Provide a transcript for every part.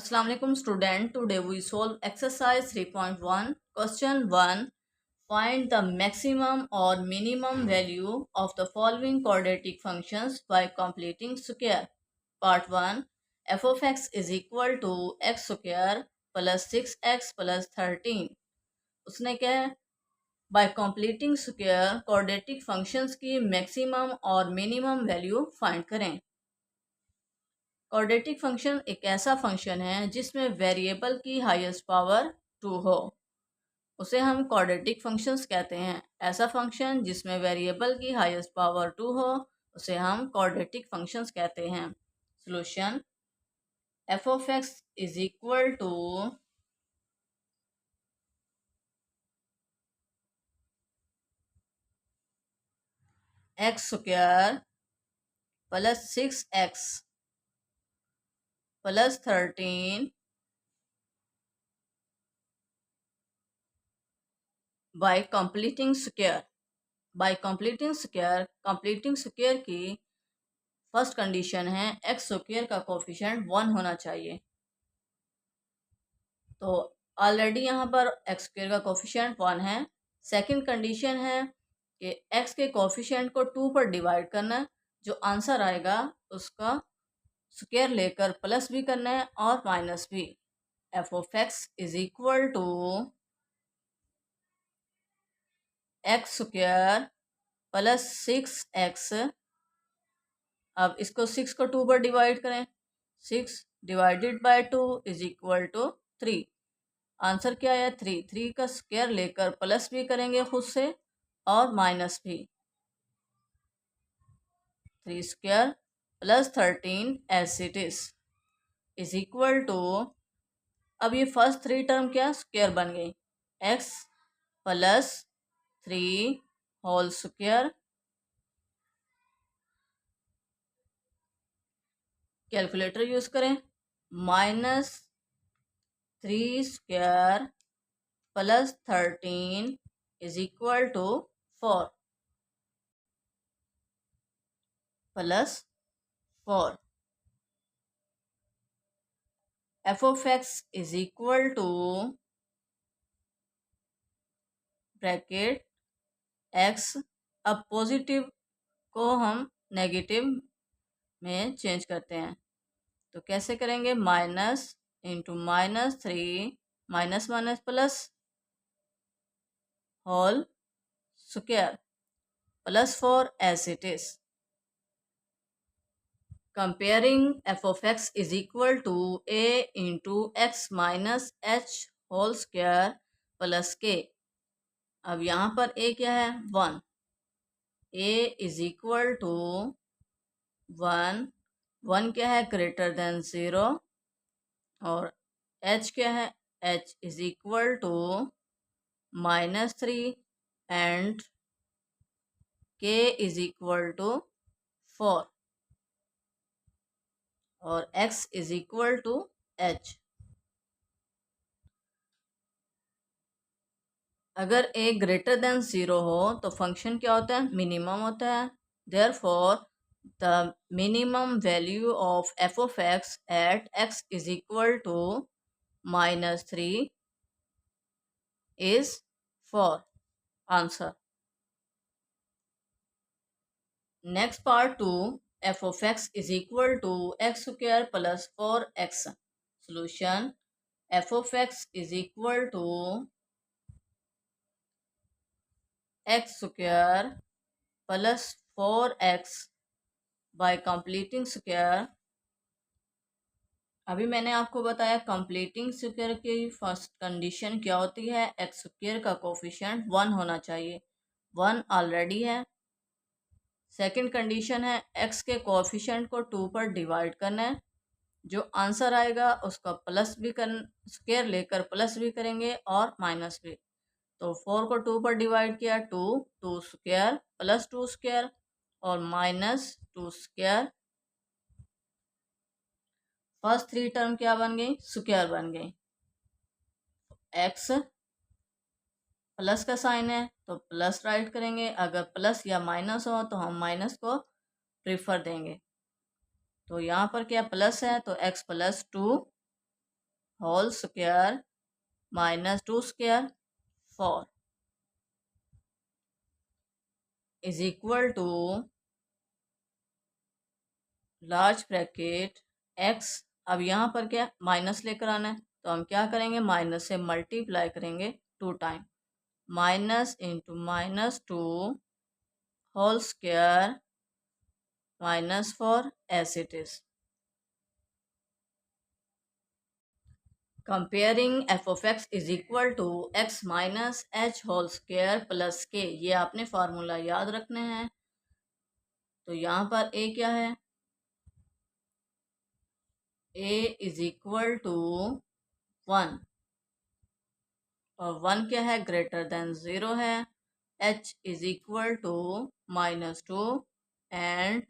Assalamu alaikum student. Today we solve exercise 3.1. Question 1. Find the maximum or minimum value of the following quadratic functions by completing square. Part 1. F of x is equal to x square plus 6x plus 13. उसने क्या है? By completing square quadratic functions की maximum और minimum value find करें. Quadratic function एक ऐसा function है जिसमें वेरिएबल की हाईएस्ट पावर 2 हो, उसे हम क्वाड्रेटिक फंक्शंस कहते हैं. ऐसा फंक्शन जिसमें वेरिएबल की हाईएस्ट पावर 2 हो उसे हम क्वाड्रेटिक फंक्शंस कहते हैं. Solution f of x is equal to x square plus 6x plus 13 by completing square. By completing square की फर्स्ट कंडीशन है एक्स स्क्वायर का कोफिशिएंट 1 होना चाहिए. तो ऑलरेडी यहाँ पर एक्स स्क्वायर का कोफिशिएंट 1 है. सेकंड कंडीशन है कि एक्स के कोफिशिएंट को 2 पर डिवाइड करना है. जो आंसर आएगा उसका स्क्वायर लेकर प्लस भी करना है और माइनस भी. F of x is equal to x square plus 6x. अब इसको 6 को 2 पर डिवाइड करें. 6 divided by 2 is equal to 3. Answer क्या है? 3. 3 का स्क्वायर लेकर प्लस भी करेंगे खुद से और माइनस भी. 3 square plus 13 as it is equal to. अब ये फर्स्ट 3 टर्म क्या स्क्वायर बन गई. x plus 3 whole square. Calculator use करें. Minus 3 square plus 13 is equal to 4 plus 4. F of x is equal to bracket X. अब positive को हम negative में चेंज करते हैं. तो कैसे करेंगे? Minus into minus 3 minus minus plus whole square plus 4 as it is. Comparing f of x is equal to a into x minus h whole square plus k. अब यहाँ पर a क्या है? 1. a is equal to 1. 1 क्या है? Greater than 0. और h क्या है? h is equal to minus 3 and k is equal to 4 और x is equal to h. अगर a ग्रेटर देन 0 हो तो फंक्शन क्या होता है? मिनिमम होता है. Therefore the minimum value of f of x at x is equal to minus 3 is 4. Answer. Next part 2. f of x is equal to x square plus 4x. Solution. f of x is equal to x square plus 4x bye completing square. अभी मैंने आपको बताया completing square की first condition क्या होती है. X square का coefficient 1 होना चाहिए. 1 ऑलरेडी है. सेकंड कंडीशन है एक्स के कोफिशिएंट को 2 पर डिवाइड करना है. जो आंसर आएगा उसका प्लस भी कर स्क्वायर लेकर प्लस भी करेंगे और माइनस भी. तो 4 को 2 पर डिवाइड किया 2 2 स्क्वायर प्लस 2 स्क्वायर और माइनस 2 स्क्वायर. फर्स्ट 3 टर्म क्या बन गई? स्क्वायर बन गई. एक्स प्लस का साइन है तो प्लस राइट करेंगे. अगर प्लस या माइनस हो तो हम माइनस को प्रीफर देंगे. तो यहाँ पर क्या प्लस है तो x plus 2 whole square minus 2 square 4 is equal to large bracket x। अब यहाँ पर क्या माइनस लेकर आना है, तो हम क्या करेंगे, माइनस से मल्टीप्लाई करेंगे 2 time, minus into minus 2 whole square minus 4 as it is. Comparing f of x is equal to x minus H whole square plus k, ये आपने फार्मूला याद रखने हैं। तो यहाँ पर ए क्या है, ए इज इक्वल टू 1 और 1 क्या है, ग्रेटर देन 0 है। H is equal to minus 2 and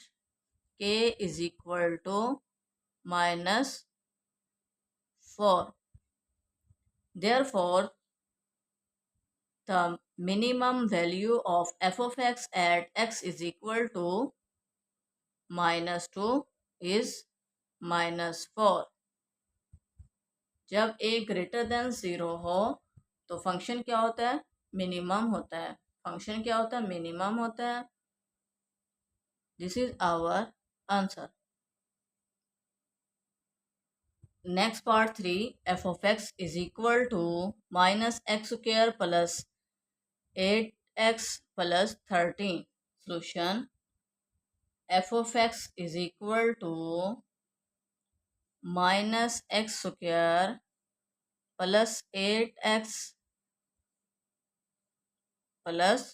K is equal to minus 4। Therefore, the minimum value of f of x at x is equal to -2 is -4। जब a ग्रेटर देन 0 हो तो function क्या होता है, minimum होता है। Function क्या होता है, मिनिमम होता है। This is our answer. Next part 3, f of x is equal to minus x square plus 8x plus 13। Solution, f of x is equal to minus x square plus 8x plus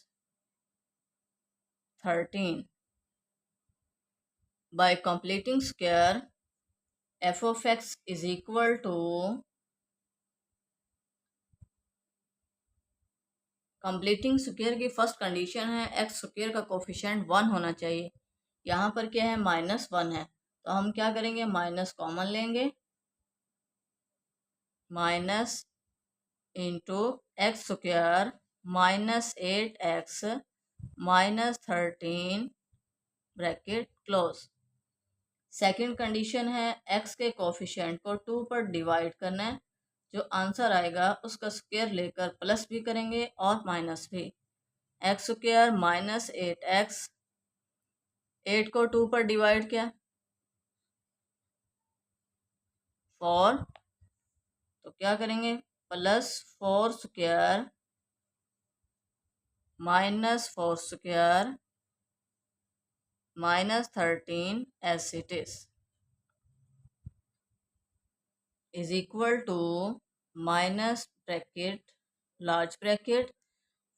13। By completing square, f of x is equal to, completing square की first condition है x square का coefficient 1 होना चाहिए। यहाँ पर क्या है, -1 है, तो हम क्या करेंगे, माइनस कॉमन लेंगे, minus into x square minus 8x minus 13 bracket close. Second condition है एक्स के कोफिशिएंट को 2 पर डिवाइड करना है, जो आंसर आएगा उसका स्क्वायर लेकर प्लस भी करेंगे और माइनस भी। एक्स स्क्वायर माइनस 8x, 8 को 2 पर डिवाइड किया 4, तो क्या करेंगे, plus 4 square minus 4 square minus 13 as it is equal to minus bracket large bracket,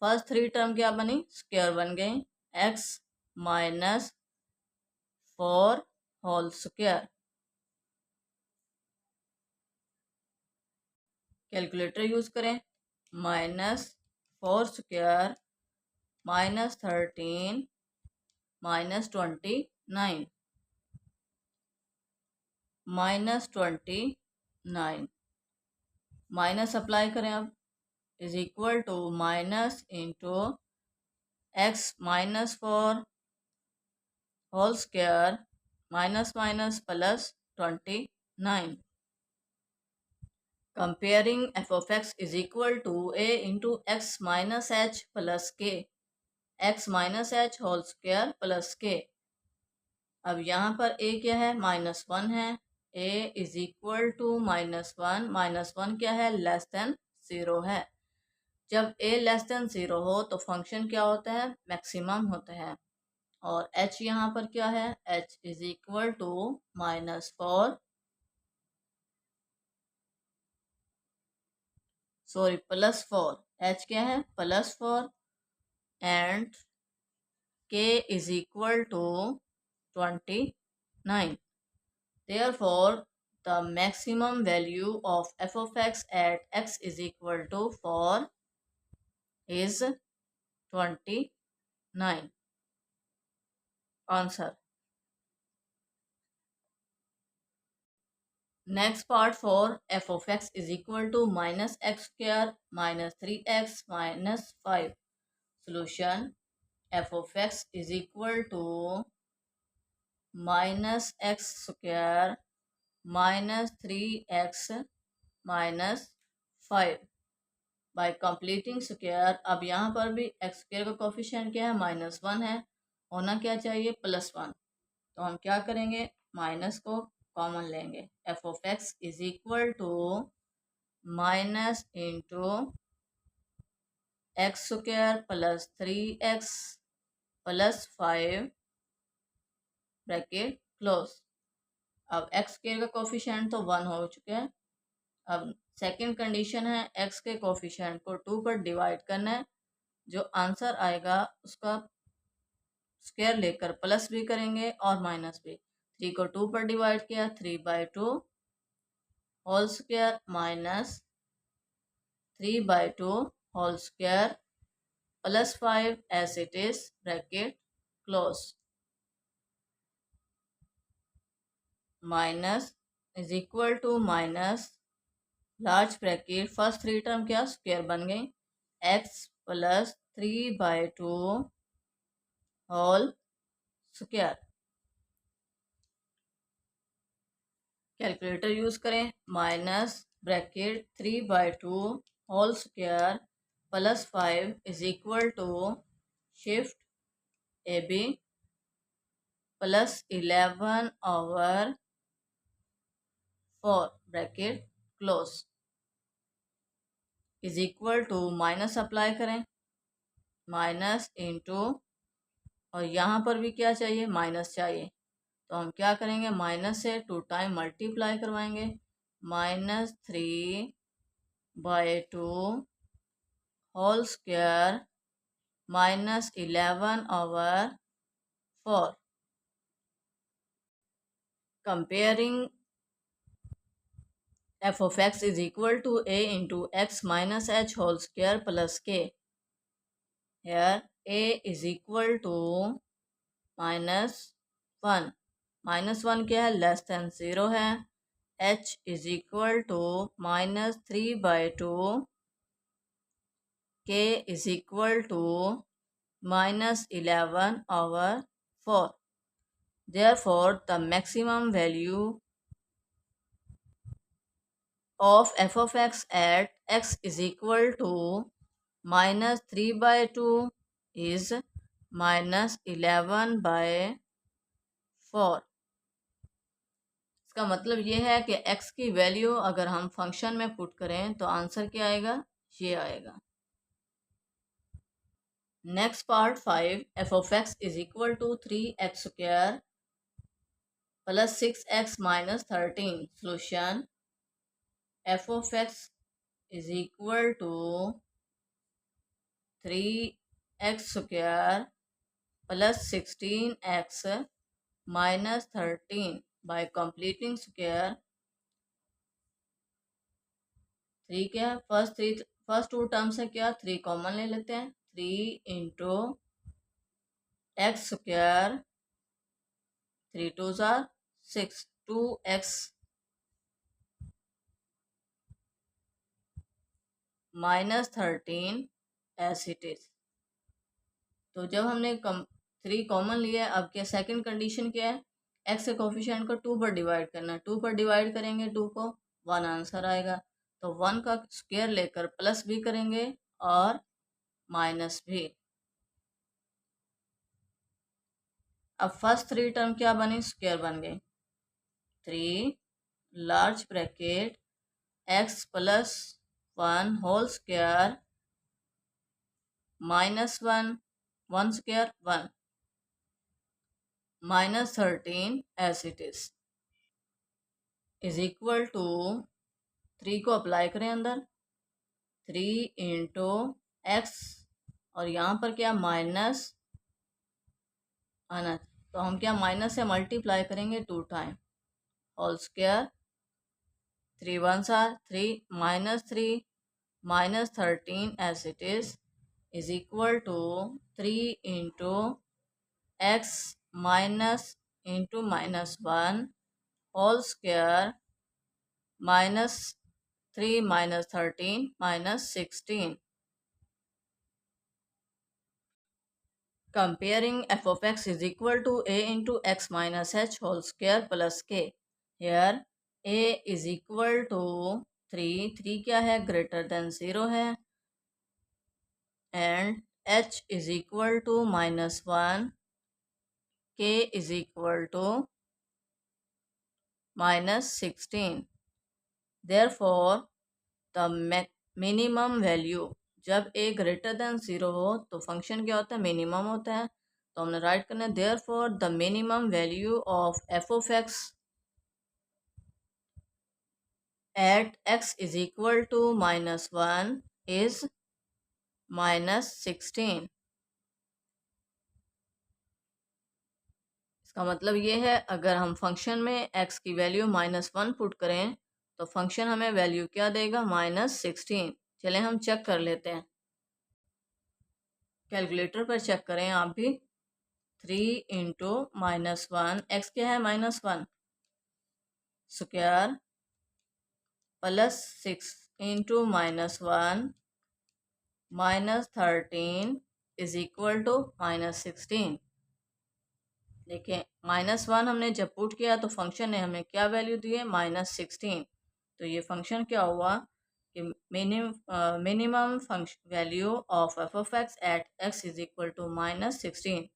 first 3 term क्या बनी, स्क्वायर बन गई, x minus 4 whole square. Calculator use करें, -4 square minus 13 minus 29 minus 29, minus apply करें अब, is equal to minus into x minus 4 whole square minus minus plus 29। Comparing f of x is equal to A into x minus H plus K, X minus H whole square plus K. अब यहाँ पर a क्या है, -1 है, a is equal to -1, -1 क्या है, less than 0 है। जब a लेस देन 0 हो तो फंक्शन क्या होता है, मैक्सिमम होता है। और h यहाँ पर क्या है, h is equal to -4, sorry +4, h क्या है, +4 and k is equal to 29। Therefore, the maximum value of f of x at x is equal to 4 is 29. Answer. Next part 4, f of x is equal to minus x square minus 3x minus 5. Solution, f of x is equal to minus x square minus 3x -5 bye completing square. अब यहाँ पर भी x square का coefficient क्या है, -1 है, होना क्या चाहिए, +1। तो हम क्या करेंगे, माइनस को कॉमन लेंगे। F of x is equal to minus into x square +3x +5 bracket close. अब एक्स स्क्वायर का कोफिशिएंट तो 1 हो चुका है। अब सेकंड कंडीशन है, एक्स के कोफिशिएंट को 2 पर डिवाइड करना है। जो आंसर आएगा उसका स्क्वायर लेकर प्लस भी करेंगे और माइनस भी। 3 को 2 पर डिवाइड किया, 3/2 whole square minus 3/2 whole square +5 as it is bracket close. Minus is equal to minus large bracket, first 3 term क्या स्क्वायर बन गई, X +3/2 whole square. Calculator use करें, minus bracket 3/2 whole square +5 is equal to shift A B +11/4 bracket close is equal to minus apply करें, minus into, और यहाँ पर भी क्या चाहिए, माइनस चाहिए। तो हम क्या करेंगे, माइनस से 2 टाइम मल्टीप्लाई करवाएंगे, -3/2 whole square -11/4। Comparing f of x is equal to a into x minus h whole square plus k. Here a is equal to -1, -1 क्या है, <0 है, h is equal to -3/2, k is equal to -11/4. Therefore, the maximum value of f of x at x is equal to -3/2 is -11/4। इसका मतलब ये है कि x की value अगर हम फंक्शन में पुट करें तो आंसर क्या आएगा, ये आएगा। Next part 5, f of x is equal to 3x square plus 6x minus 13। Solution, f of x is equal to 3x square plus 16x minus 13 by completing square। 3 क्या है, first 2 term से क्या 3 common ले लेते हैं, 3 into x square, 3 2 6, 2x minus 13 as it is. तो जब हमने 3 कॉमन लिया है, अब क्या सेकंड कंडीशन क्या है, एक्स के कोफिशिएंट को 2 पर डिवाइड करना है, 2 पर डिवाइड करेंगे 2 को, 1 आंसर आएगा। तो 1 का स्क्वायर लेकर प्लस भी करेंगे और माइनस भी। अब फर्स्ट 3 टर्म क्या बनी, स्क्वायर बन गई, 3 large bracket x +1 whole square -1, 1 square 1 -13 as it is equal to 3 को अप्लाई करें अंदर, 3 इंटू एक्स, और यहाँ पर क्या माइनस आना, तो हम क्या माइनस से मल्टीप्लाई करेंगे 2 time, whole square 3 1 3 -3 -13 as it is equal to 3 into x minus into -1 whole square -3 -13 -16। Comparing f of x is equal to a into x minus h whole square plus k. Here a is equal to three क्या है, greater than 0 है, and h is equal to -1, k is equal to -16। Therefore the minimum value, जब a greater than 0 हो तो function क्या होता है, minimum होता है। तो हमने राइट करना है therefore the minimum value of f of x at x is equal to -1 is -16। इसका मतलब ये है, अगर हम फंक्शन में x की वैल्यू -1 पुट करें तो फंक्शन हमें वैल्यू क्या देगा, -16। चलें हम चेक कर लेते हैं, कैलकुलेटर पर चेक करें आप भी। 3 इंटू -1, एक्स क्या है, -1 square plus 6 into -1 -13 is equal to -16। देखिए -1 हमने जब पुट किया तो फंक्शन ने हमें क्या वैल्यू दी है, -16। तो ये फंक्शन क्या हुआ कि minimum function value of f of x at x is equal to -16।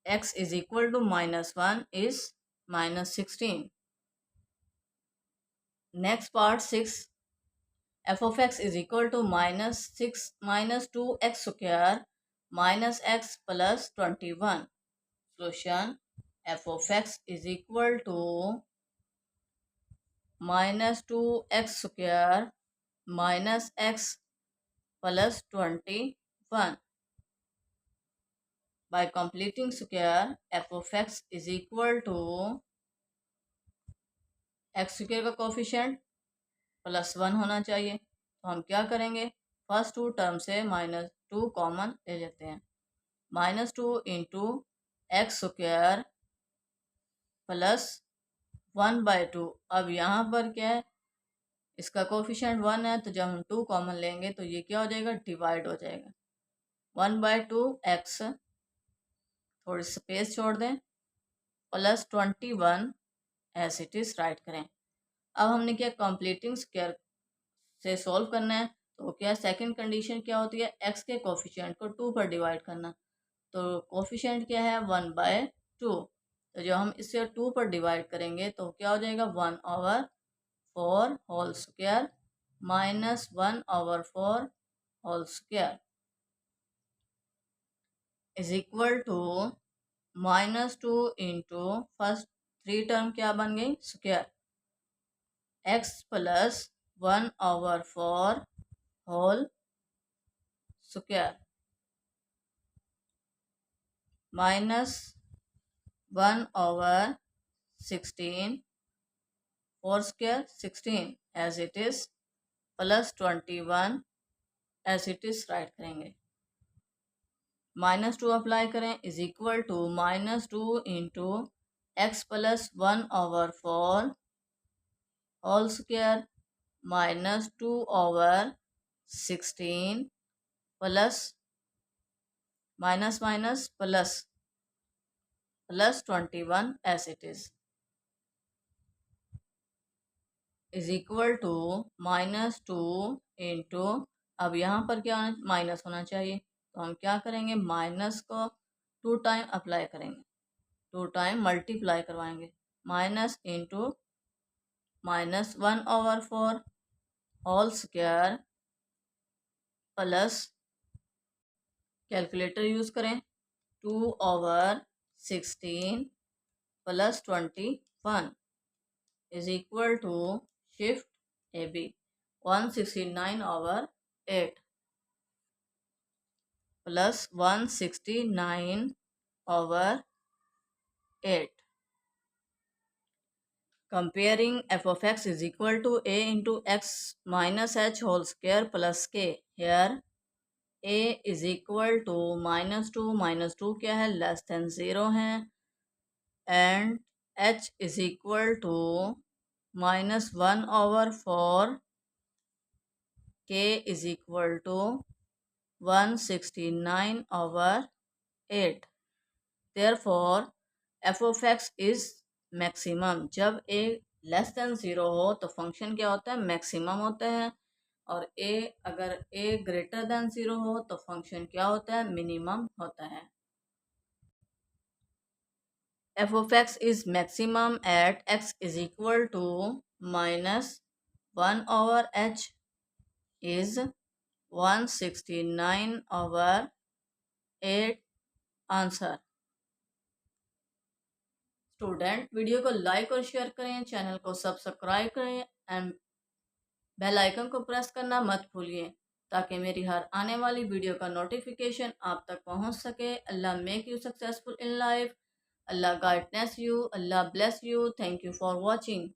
x is equal to -1 is -16। Next part 6, f of x is equal to -2x square minus x plus 21। Solution, f of x is equal to -2x square minus x plus 21। By completing square, f of x is equal to x square का coefficient +1 होना चाहिए। तो हम क्या करेंगे, first to term से -2 common ले लेते हैं। -2 इंटू एक्स स्क्वायर प्लस 1/2। अब यहाँ पर क्या है, इसका कोफिशिएंट 1 है, तो जब हम 2 कॉमन लेंगे तो ये क्या हो जाएगा, डिवाइड हो जाएगा। 1/2 एक्स, थोड़ी स्पेस छोड़ दें, plus 21 as it is right करें। अब हमने क्या, कंप्लीटिंग स्क्वायर से सॉल्व करना है। तो क्या सेकंड कंडीशन क्या होती है, एक्स के कोफिशिएंट को 2 पर डिवाइड करना। तो कोफिशिएंट क्या है, 1/2। तो जब हम इससे 2 पर डिवाइड करेंगे तो क्या हो जाएगा, 1/4 whole square -1/4 whole square is equal to -2 into first 3 term क्या बन गई, square x plus 1/4 whole square -1/16 4 square 16 as it is plus 21 as it is right करेंगे। -2 अप्लाई करें is equal to -2 into x plus 1/4 whole square -2/16 plus minus plus 21 as it is equal to -2 into, अब यहाँ पर क्या minus होना चाहिए, तो हम क्या करेंगे, माइनस को 2 टाइम अप्लाई करेंगे, 2 टाइम मल्टीप्लाई करवाएंगे। Minus into -1/4 whole square plus, calculator use करें, 2/16 plus 21 is equal to shift AB 169/8 प्लस 169/8। Comparing f of x is equal to a into x minus h whole square plus k। Here a is equal to -2 क्या है, less than 0 है, and h is equal to -1/4, k is equal to 169/8। Therefore f of x is maximum जब a less than 0 हो तो function क्या होता है, maximum होता है, और अगर ए ग्रेटर देन 0 हो तो फंक्शन क्या होता है, मिनिमम होता है। F of x is maximum at x is equal to -1/h is 169/8 answer. Student, video को लाइक और शेयर करें, चैनल को सब्सक्राइब करें एंड बेल आइकन को प्रेस करना मत भूलिए ताकि मेरी हर आने वाली वीडियो का नोटिफिकेशन आप तक पहुंच सके। Allah make you successful in life, Allah guidance you, Allah bless you. Thank you for watching.